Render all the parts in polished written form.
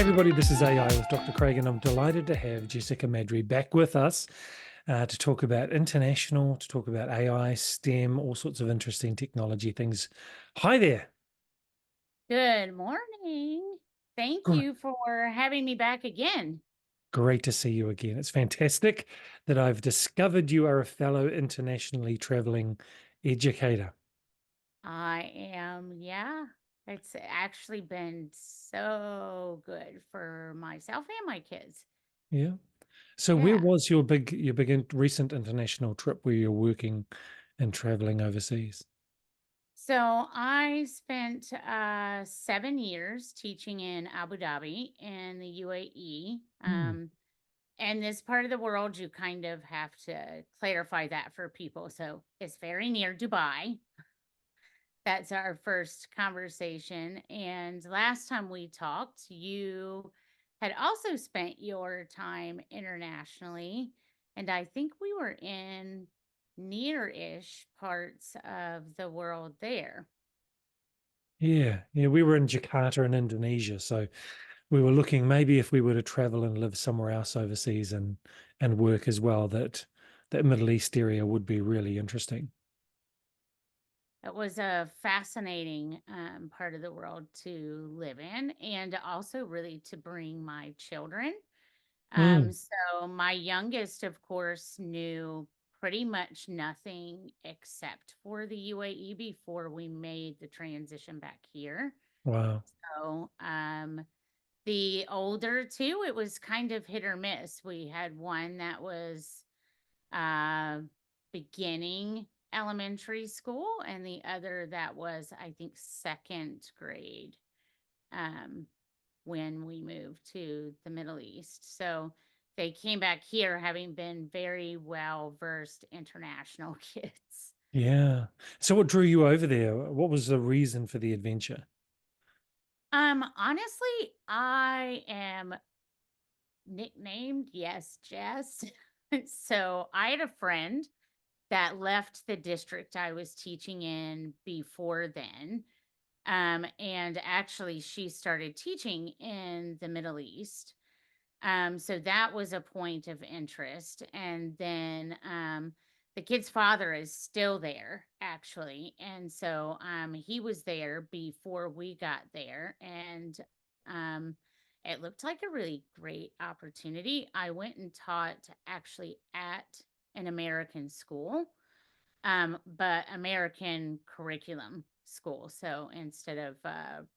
everybody, this is AI with Dr. Craig, and I'm delighted to have Jessica Maddry back with us to talk about to talk about AI, STEM, all sorts of interesting technology things. Hi there. Good morning. Thank Gr- you for having me back again. Great to see you again. It's fantastic that I've discovered you are a fellow internationally traveling educator. I am, yeah. It's actually been so good for myself and my kids. Yeah. So where Yeah. was your big recent international trip where you're working and traveling overseas? So I spent 7 years teaching in Abu Dhabi in the UAE. Hmm. And this part of the world, you kind of have to clarify that for people. So it's very near Dubai. That's our first conversation. And last time we talked, you had also spent your time internationally. And I think we were in near ish parts of the world there. Yeah, we were in Jakarta in Indonesia, so we were looking maybe if we were to travel and live somewhere else overseas and work as well, that Middle East area would be really interesting. It was a fascinating part of the world to live in and also really to bring my children. Mm, So my youngest, of course, knew pretty much nothing except for the UAE before we made the transition back here. wow. So the older two, it was kind of hit or miss. We had one that was uh, beginning elementary school, and the other that was, I think, second grade. Um, when we moved to the Middle East. So they came back here having been very well versed international kids. Yeah. So what drew you over there? What was the reason for the adventure? Honestly, I am nicknamed YES-JESS. So I had a friend that left the district I was teaching in before then. And actually she started teaching in the Middle East. So that was a point of interest. And then the kid's father is still there, actually. And so he was there before we got there. And um, it looked like a really great opportunity. I went and taught actually at an American school, but American curriculum school. So instead of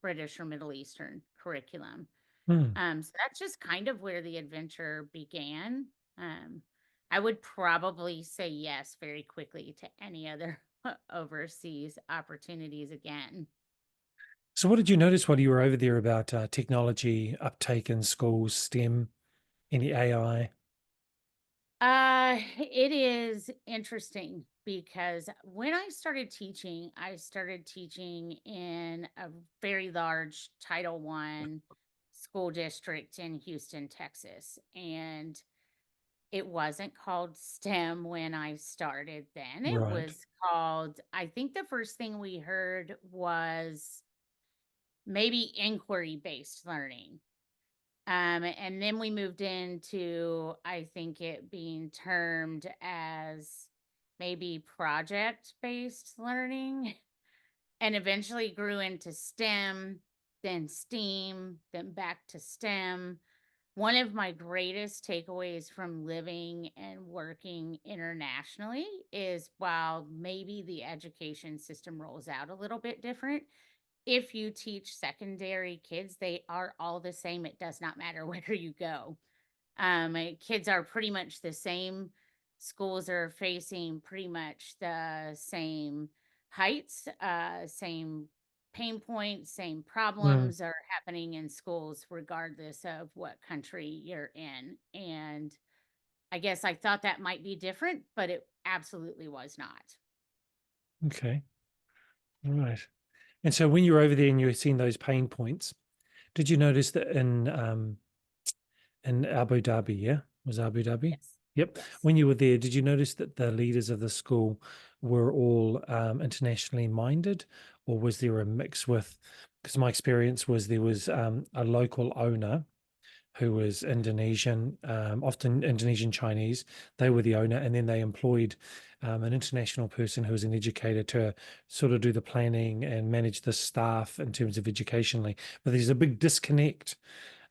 British or Middle Eastern curriculum. Hmm. So that's just kind of where the adventure began. Um, I would probably say yes very quickly to any other overseas opportunities again. So what did you notice while you were over there about technology uptake in schools, STEM, any AI? It is interesting because when I started teaching in a very large Title I school district in Houston, Texas. And it wasn't called STEM when I started then. It Right. was called, I think the first thing we heard was maybe inquiry-based learning. And then we moved into, I think it being termed as maybe project-based learning, and eventually grew into STEM, then STEAM, then back to STEM. One of my greatest takeaways from living and working internationally is while maybe the education system rolls out a little bit different, if you teach secondary kids, they are all the same. It does not matter where you go. Kids are pretty much the same. Schools are facing pretty much the same heights, same pain points, same Hmm. problems are happening in schools regardless of what country you're in. And I guess I thought that might be different, but it absolutely was not. Okay. All right. And so when you were over there and you were seeing those pain points, did you notice that in Abu Dhabi, yeah? Was Abu Dhabi? Yes. Yep. Yes. When you were there, did you notice that the leaders of the school were all internationally minded, or was there a mix with? Because my experience was there was a local owner who was Indonesian, often Indonesian Chinese. They were the owner, and then they employed an international person who was an educator to sort of do the planning and manage the staff in terms of educationally. But there's a big disconnect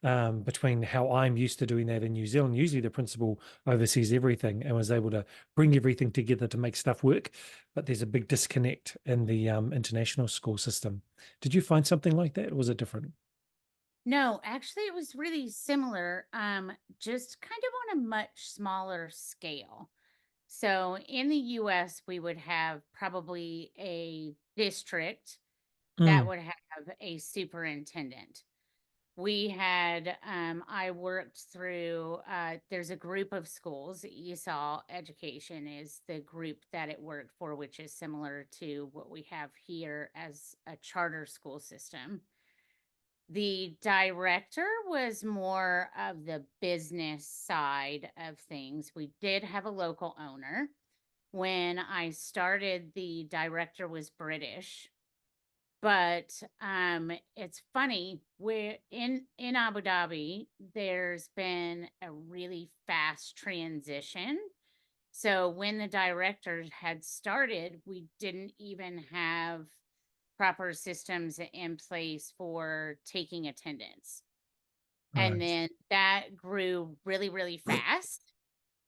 between how I'm used to doing that in New Zealand. Usually the principal oversees everything and was able to bring everything together to make stuff work. But there's a big disconnect in the international school system. Did you find something like that, or was it different? No, actually, it was really similar, just kind of on a much smaller scale. So in the US, we would have probably a district that Mm, would have a superintendent. We had, I worked through, there's a group of schools. ESOL Education is the group that it worked for, which is similar to what we have here as a charter school system. The director was more of the business side of things. We did have a local owner. When I started, the director was British, but it's funny, where in Abu Dhabi there's been a really fast transition. So when the director had started, we didn't even have proper systems in place for taking attendance. And right. then that grew really, really fast.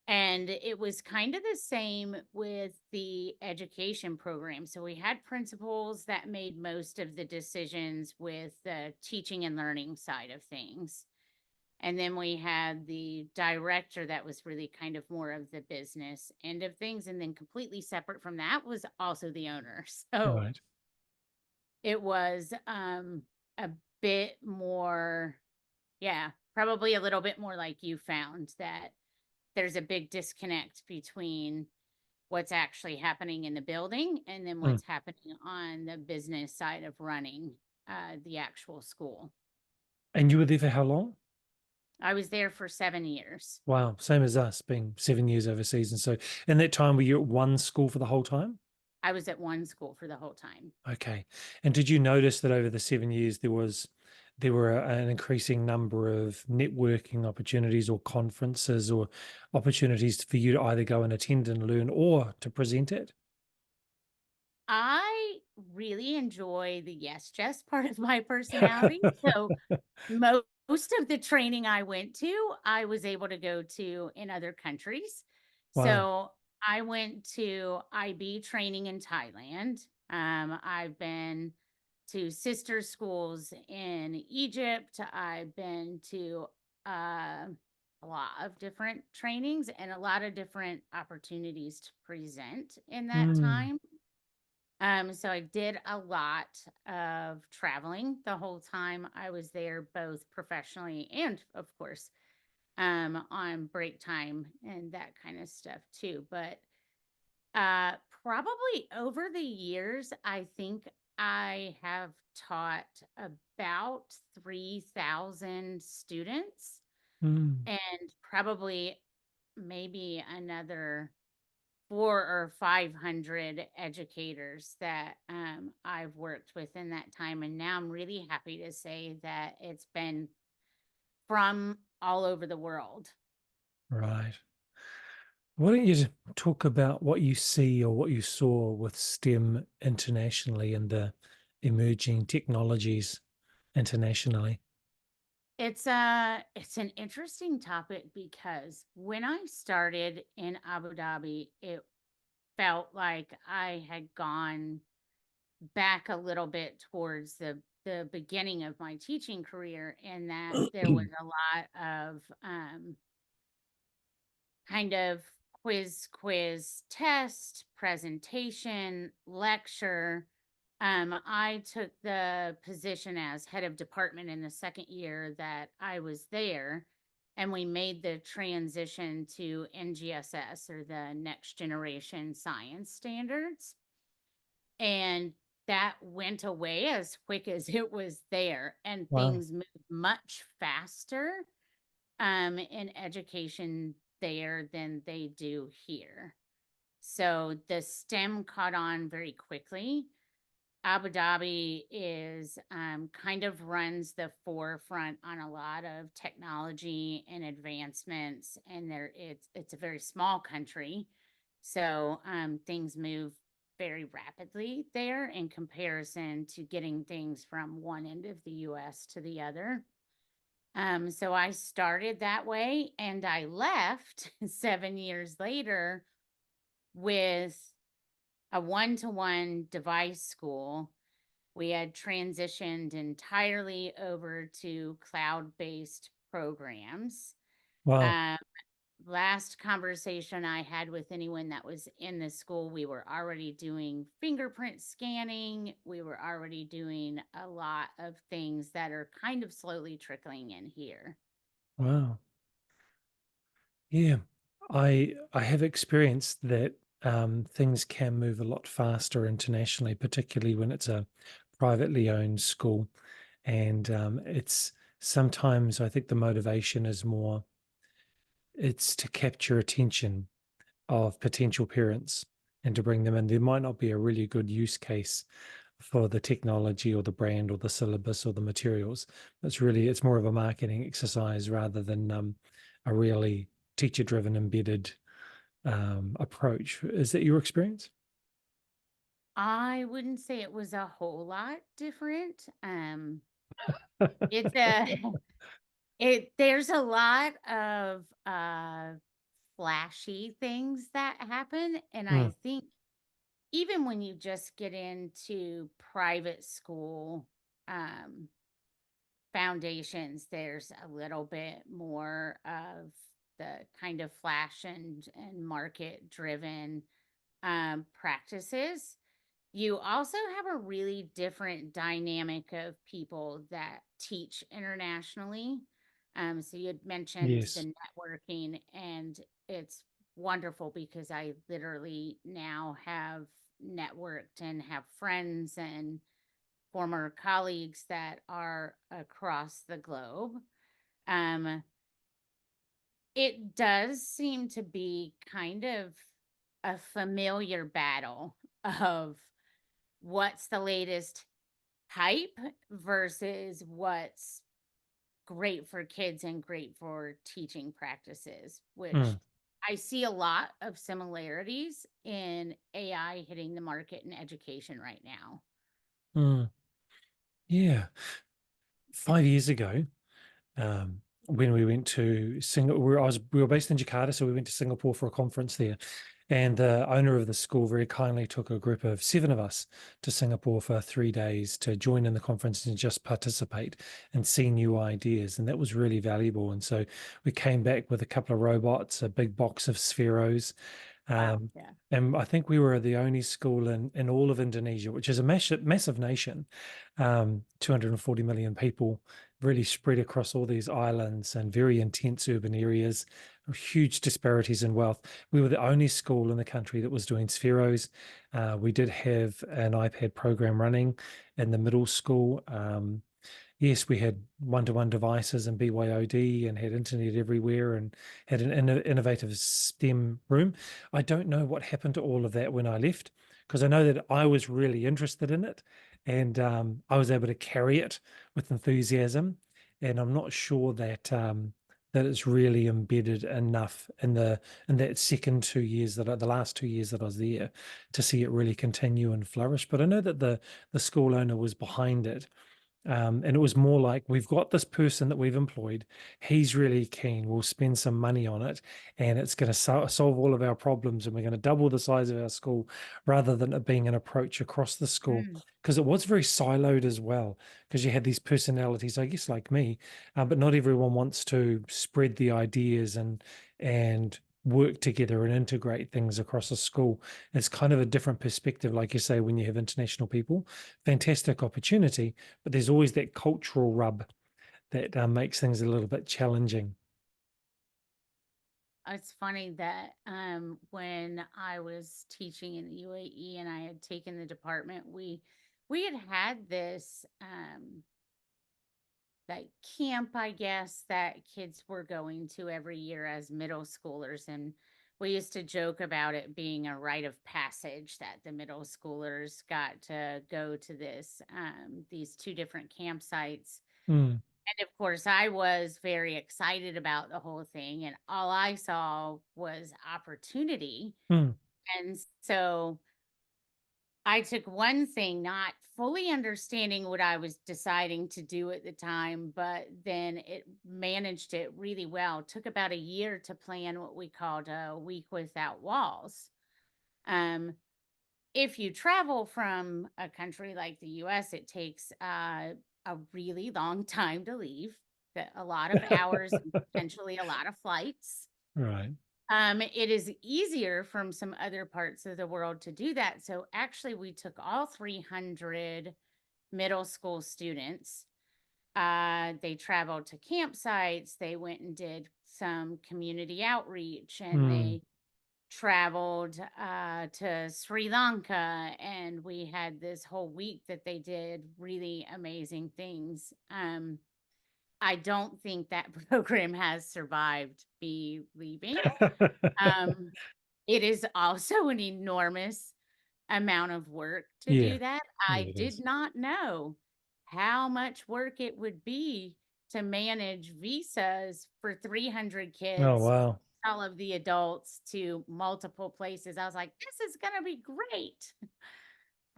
And it was kind of the same with the education program. So we had principals that made most of the decisions with the teaching and learning side of things. And then we had the director that was really kind of more of the business end of things. And then completely separate from that was also the owner. So Right. it was a bit more, yeah, probably a little bit more like you found that there's a big disconnect between what's actually happening in the building and then Mm. what's happening on the business side of running the actual school. And you were there for how long? I was there for 7 years. Wow, same as us, being 7 years overseas. And so in that time, were you at one school for the whole time? I was at one school for the whole time. Okay. And did you notice that over the 7 years there were an increasing number of networking opportunities or conferences or opportunities for you to either go and attend and learn or to present it? I really enjoy the yes, Jess part of my personality. So most of the training I went to, I was able to go to in other countries. Wow. So I went to IB training in Thailand. I've been to sister schools in Egypt. I've been to uh, a lot of different trainings and a lot of different opportunities to present in that Mm, time. So I did a lot of traveling the whole time I was there, both professionally and, of course, on break time and that kind of stuff too. But uh, probably over the years, I think I have taught about 3,000 students mm, and probably maybe another 400 or 500 educators that I've worked with in that time. And now I'm really happy to say that it's been from all over the world. right. Why don't you talk about what you see or what you saw with STEM internationally and the emerging technologies internationally? It's an interesting topic because when I started in Abu Dhabi, it felt like I had gone back a little bit towards the beginning of my teaching career in that there was a lot of kind of quiz, test, presentation, lecture. I took the position as head of department in the second year that I was there, and we made the transition to NGSS, or the Next Generation Science Standards. And that went away as quick as it was there, and Wow. things moved much faster in education there than they do here. So the STEM caught on very quickly. Abu Dhabi is kind of runs the forefront on a lot of technology and advancements, and it's a very small country, so things move very rapidly there in comparison to getting things from one end of the U.S. to the other. So I started that way, and I left 7 years later with a one-to-one device school. We had transitioned entirely over to cloud-based programs. Wow. Um, Last conversation I had with anyone that was in the school, we were already doing fingerprint scanning. We were already doing a lot of things that are kind of slowly trickling in here. Wow. Yeah. I have experienced that things can move a lot faster internationally, particularly when it's a privately owned school. And it's sometimes I think the motivation is more, it's to capture attention of potential parents and to bring them in. There might not be a really good use case for the technology or the brand or the syllabus or the materials. It's more of a marketing exercise rather than a really teacher driven embedded approach. Is that your experience? I wouldn't say it was a whole lot different. It's a there's a lot of flashy things that happen, and Mm, I think even when you just get into private school um foundations, there's a little bit more of the kind of flash and market driven practices. You also have a really different dynamic of people that teach internationally. So you had mentioned yes. the networking, and it's wonderful because I literally now have networked and have friends and former colleagues that are across the globe. Um, it does seem to be kind of a familiar battle of what's the latest hype versus what's great for kids and great for teaching practices, which Mm, I see a lot of similarities in AI hitting the market in education right now. mm, yeah. 5 years ago, when we went to Singapore, we were based in Jakarta, so we went to Singapore for a conference there. And the owner of the school very kindly took a group of 7 of us to Singapore for 3 days to join in the conference and just participate and see new ideas. And that was really valuable. And so we came back with a couple of robots, a big box of spheros. Wow. Um, Yeah. and I think we were the only school in all of Indonesia, which is a massive nation, 240 million people, really spread across all these islands and very intense urban areas, huge disparities in wealth. We were the only school in the country that was doing spheros. We did have an iPad program running in the middle school. Yes, we had one-to-one devices and BYOD and had internet everywhere and had an innovative STEM room. I don't know what happened to all of that when I left because I know that I was really interested in it and I was able to carry it with enthusiasm. And I'm not sure that that it's really embedded enough in that second 2 years the last 2 years that I was there to see it really continue and flourish. But I know that the school owner was behind it, and it was more like, we've got this person that we've employed. He's really keen. We'll spend some money on it, and it's going to solve all of our problems. And we're going to double the size of our school rather than it being an approach across the school. Mm. Because it was very siloed as well, because you had these personalities, I guess, like me, but not everyone wants to spread the ideas and work together and integrate things across a school. It's kind of a different perspective, like you say, when you have international people. Fantastic opportunity, but there's always that cultural rub that makes things a little bit challenging. It's funny that when I was teaching in the UAE and I had taken the department, we had this like camp, I guess, that kids were going to every year as middle schoolers, and we used to joke about it being a rite of passage that the middle schoolers got to go to these two different campsites. Mm, And of course, I was very excited about the whole thing, and all I saw was opportunity. mm. And so I took one thing, not fully understanding what I was deciding to do at the time, but then it managed it really well. Took about a year to plan what we called a week without walls. Um, if you travel from a country like the US, it takes a really long time to leave, a lot of hours and potentially a lot of flights. Right. It is easier from some other parts of the world to do that. So actually, we took all 300 middle school students. They traveled to campsites, they went and did some community outreach, and Mm. they traveled to Sri Lanka. And we had this whole week that they did really amazing things. I don't think that program has survived me leaving. Um, it is also an enormous amount of work to Yeah. do that. Yeah, I it did is. not know how much work it would be to manage visas for 300 Oh, kids, wow. all of the adults to multiple places. I was like, this is going to be great.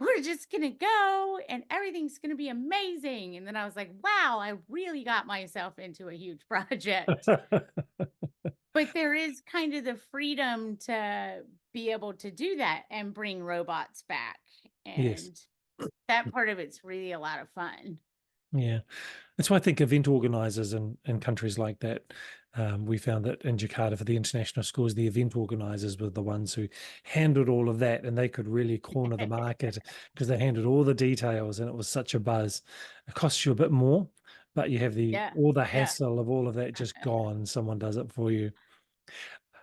We're just going to go and everything's going to be amazing. And then I was like, wow, I really got myself into a huge project. But there is kind of the freedom to be able to do that and bring robots back, Yes. and that part of it's really a lot of fun. Yeah. That's why I think event organizers in countries like that, we found that in Jakarta for the international schools, the event organizers were the ones who handled all of that, and they could really corner the market because they handled all the details and it was such a buzz. It costs you a bit more, but you have the Yeah, all the yeah. hassle of all of that just gone. Someone does it for you.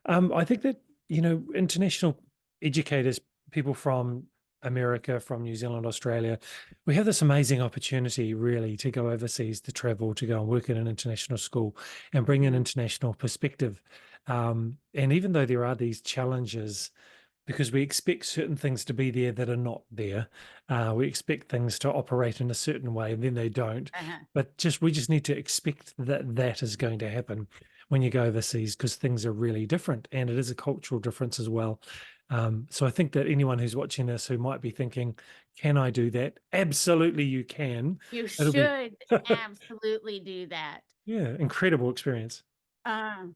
I think that, international educators, people from America, from New Zealand, Australia, we have this amazing opportunity really to go overseas, to travel, to go and work in an international school and bring an Mhm. international perspective. And even though there are these challenges, because we expect certain things to be there that are not there. We expect things to operate in a certain way, and then they don't. Uh-huh. But just we just need to expect that that is going to happen when you go overseas because things are really different, and it is a cultural difference as well. So I think that anyone who's watching this who might be thinking, "Can I do that?" Absolutely, you can. You It'll be should absolutely do that. yeah, incredible experience. Um,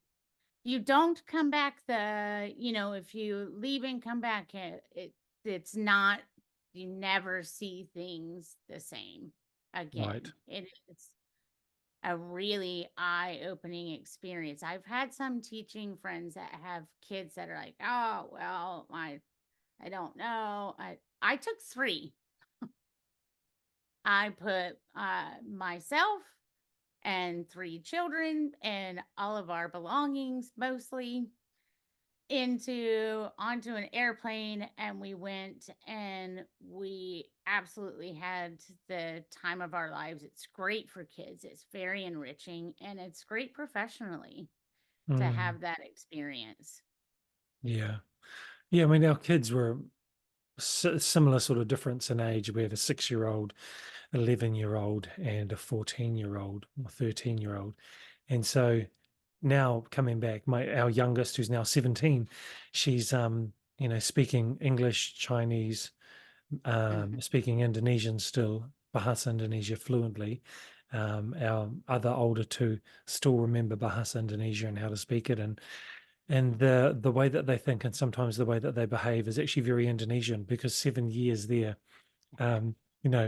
you don't come back if you leave and come back, it's not, you never see things the same Right. again. It's a really eye-opening experience. I've had some teaching friends that have kids that are like, "Oh, well, I don't know." I took 3. I put myself and 3 children and all of our belongings mostly into onto an airplane, and we went and we absolutely had the time of our lives. It's great for kids. It's very enriching, and it's great professionally to Mm, have that experience. yeah. Yeah. I mean, our kids were similar sort of difference in age. We had a 6-year-old, 11-year-old, and a 14-year-old or 13-year-old. And so now coming back, our youngest, who's now 17, she's speaking English, Chinese, Mhm. speaking Indonesian still, Bahasa Indonesia fluently. Our other older two still remember Bahasa Indonesia and how to speak it, and the way that they think and sometimes the way that they behave is actually very Indonesian because 7 years there, um,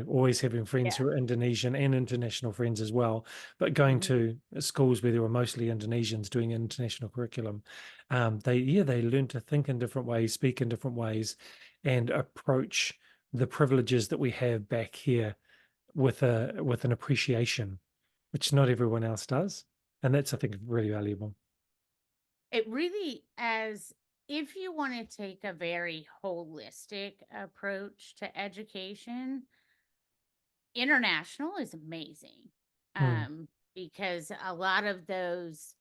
always having friends Yeah. who are Indonesian and international friends as well, but going Mhm. to schools where there were mostly Indonesians doing international curriculum, they learn to think in different ways, speak in different ways, and approach the privileges that we have back here with an appreciation, which not everyone else does, and that's I think really valuable. It really, as if you want to take a very holistic approach to education, international is amazing. Mm, Because a lot of those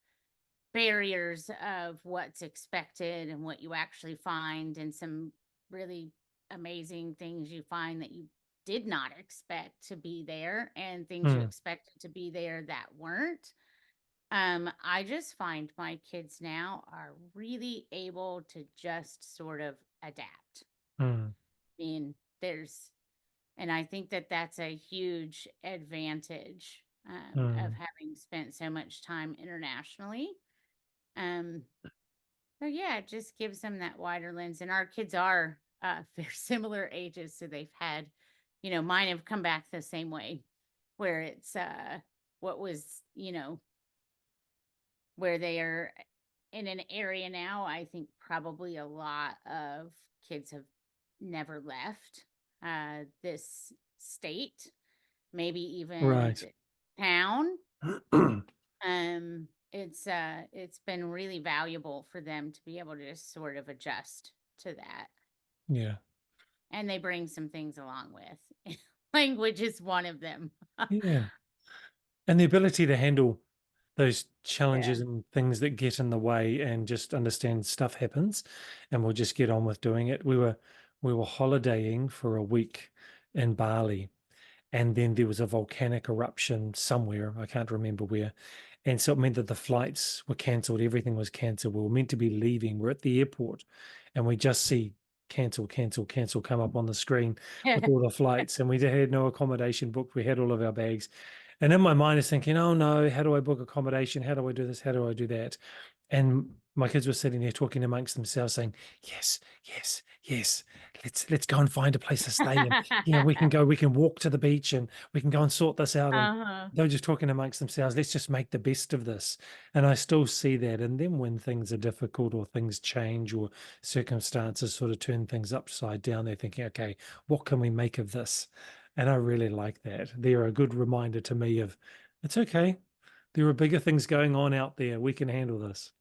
barriers of what's expected and what you actually find, and some really amazing things you find that you did not expect to be there, and things you Mm, expected to be there that weren't. I just find my kids now are really able to just sort of adapt. mm, I mean, there's and I think that that's a huge advantage, of mm. having spent so much time internationally. Um, so yeah, it just gives them that wider lens. And our kids are they're similar ages, so they've had, mine have come back the same way, where it's what was, where they are in an area now. I think probably a lot of kids have never left this state, maybe even Right. the town. It's been really valuable for them to be able to just sort of adjust to that. Yeah. And they bring some things along with. Language is one of them. Yeah. And the ability to handle those Yeah. challenges and things that get in the way and just understand stuff happens and we'll just get on with doing it. We were holidaying for a week in Bali, and then there was a volcanic eruption somewhere, I can't remember where. And so it meant that the flights were cancelled, everything was cancelled. We were meant to be leaving. We're at the airport and we just see cancel, cancel, cancel come up on the screen with all the flights. And we had no accommodation booked. We had all of our bags. And in my mind is thinking, oh no, how do I book accommodation? How do I do this? How do I do that? And my kids were sitting there talking amongst themselves, saying, "Yes, yes, yes. Let's go and find a place to stay. And yeah, we can go. We can walk to the beach, and we can go and sort this out." And Uh-huh. they were just talking amongst themselves. Let's just make the best of this. And I still see that. And then when things are difficult or things change or circumstances sort of turn things upside down, they're thinking, "Okay, what can we make of this?" And I really like that. They're a good reminder to me of it's okay. There are bigger things going on out there. We can handle this.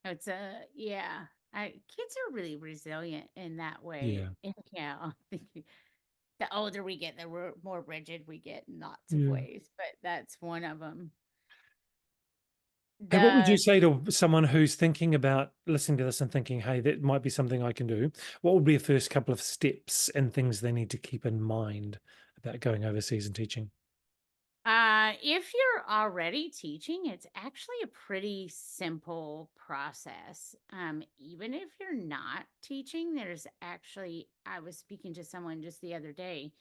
It's a yeah. Kids are really resilient in that way. Yeah. And yeah, I think the older we get, the more rigid we get in lots of Yeah. ways. But that's one of them. Hey, what would you The say to someone who's thinking about listening to this and thinking, hey, that might be something I can do? What would be the first couple of steps and things they need to keep in mind about going overseas and teaching? If you're already teaching, it's actually a pretty simple process. Even if you're not teaching, there's actually, I was speaking to someone just the other day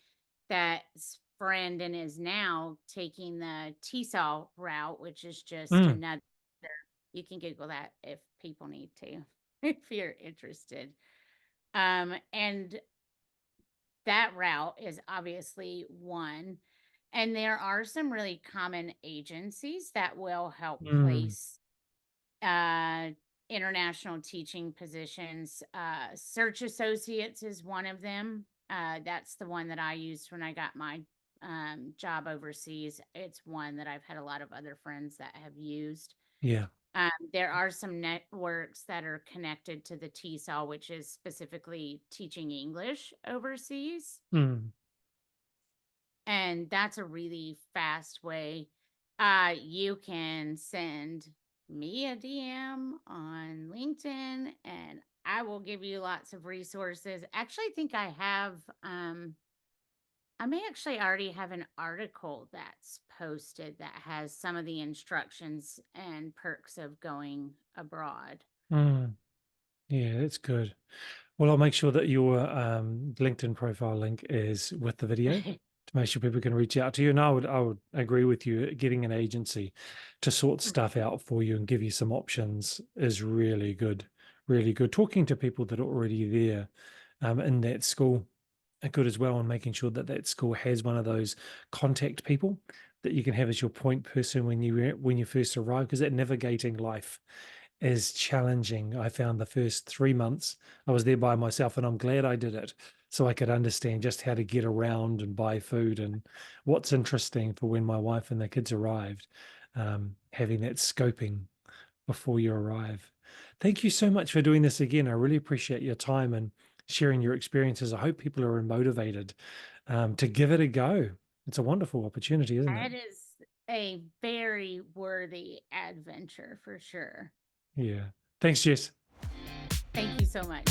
that's friend and is now taking the TESOL route, which is just Mm, another, you can Google that if people need to, if you're interested. And that route is obviously one. And there are some really common agencies that will help mm, place uh, international teaching positions. Search Associates is one of them. That's the one that I used when I got my job overseas. It's one that I've had a lot of other friends that have used. yeah. There are some networks that are connected to the TESOL, which is specifically teaching English overseas. Mm, And that's a really fast way. You can send me a DM on LinkedIn and I will give you lots of resources. Actually, I think I may actually already have an article that's posted that has some of the instructions and perks of going abroad. mm. Yeah, that's good. Well, I'll make sure that your LinkedIn profile link is with the video to make sure people can reach out to you. And I would agree with you. Getting an agency to sort stuff out for you and give you some options is really good. Really good. Talking to people that are already there in that school are good as well, and making sure that that school has one of those contact people that you can have as your point person when you first arrive, because that navigating life is challenging. I found the first 3 months I was there by myself, and I'm glad I did it so I could understand just how to get around and buy food and what's interesting for when my wife and the kids arrived, having that scoping before you arrive. Thank you so much for doing this again. I really appreciate your time and sharing your experiences. I hope people are motivated to give it a go. It's a wonderful opportunity, isn't it? That is a very worthy adventure for sure. Yeah. Thanks, Jess. Thank you so much.